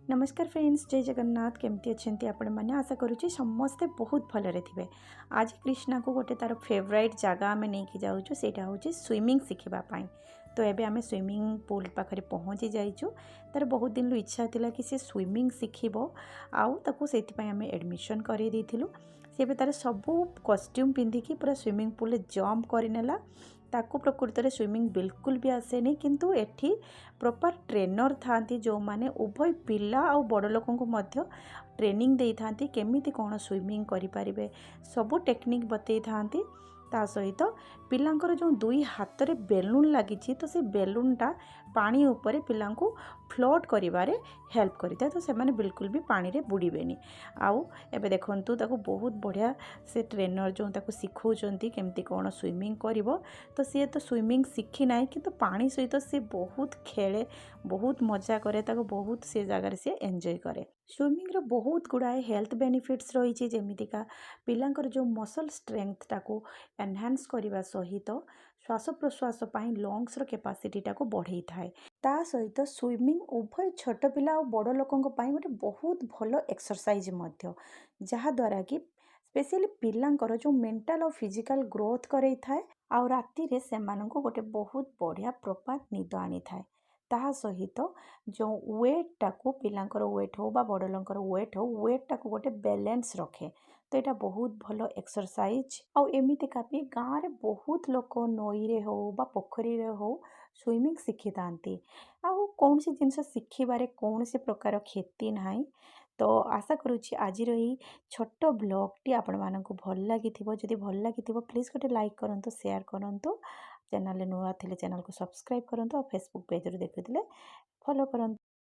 नमस्कार फ्रेंड्स, जय जगन्नाथ। केमती अच्छे आपण मैंने आशा करुँचे समस्ते बहुत भलरे थे। आज कृष्णा को गोटे तार फेवरेट जगह आम नहीं जाऊँ, से हूँ स्विमिंग शिखापी। तो ये आम स्विमिंग पूल पाखे पहुँची जाइचु। तार बहुत दिन इच्छा था कि सी स्विमिंग शिखब आउ से आम एडमिशन कर सी तार सबू कॉस्ट्यूम पिंधिकी पूरा स्विमिंग पूल जंप करनेला। ताकू प्रकृत में स्विमिंग बिल्कुल भी आसेनी, किंतु एठी प्रॉपर ट्रेनर थांती जो माने उभय पिला आ बड़ लोकों को मध्य ट्रेनिंग दे थांती केमिति कौन स्विमिंग करि परिबे सबु टेक्निक बतई थांती। ता सहित पिलांकर जो दुई हाथ रे बेलून लगी तो से बेलूनटा पानी उपरे पिलांको फ्लोट करिवारे हेल्प करिता, तो से माने बिल्कुल भी पानी रे बुड़ीबेनी। आउ एबे देखंतु ताको बहुत बढ़िया से ट्रेनर जो ताको सिखौचंती केमती कौन स्विमिंग करिवो। तो सी तो स्विमिंग शिखी ना कि पानी सहित सी बहुत खेले, बहुत मजा करे, ताको बहुत से जगार सी एंजॉय करे। स्विमिंग रो बहुत गुड़ाए हेल्थ बेनिफिट्स रही, जेमितिका पिलांकर जो मसल स्ट्रेंथ टाको एनहांस करने सहित श्वास प्रश्वास लंग्स कैपेसिटी टाको बढ़ई थाए। ता सहित स्विमिंग उभय छोट पिला और बड़ लोकों गोटे बहुत भल एक्सरसाइज जहाद्वारा कि स्पेशली पिलांकर जो मेंटल और फिजिकल ग्रोथ करई थाए आ राति रे सेमानंको गोटे बहुत बढ़िया प्रॉपर निद आनी थाए। ताहा सहित जो वेट टाको पिलांकर वेट हो बा बड़ लोकर वेट हो, वेट टाको गोटे बैलेंस रखे। तो यहाँ बहुत भल एक्सरसाइज आउ एमितिका भी गाँव में बहुत लोक नई रे हो बा पोखरी रे हो स्विमिंग शिखी था। आउ कौन सी जिनस शिखिबारे कौन से प्रकार क्षति ना। तो आशा करुँची आज रही छोट ब्लॉगटी आपण मानक भल लगी। जदि भल लगी प्लीज़ गोटे लाइक करंतु, शेयर करंतु, चैनल नुआ थे चैनल को सब्सक्राइब करंतु और फेसबुक पेज रे देखुथिले फॉलो करंतु।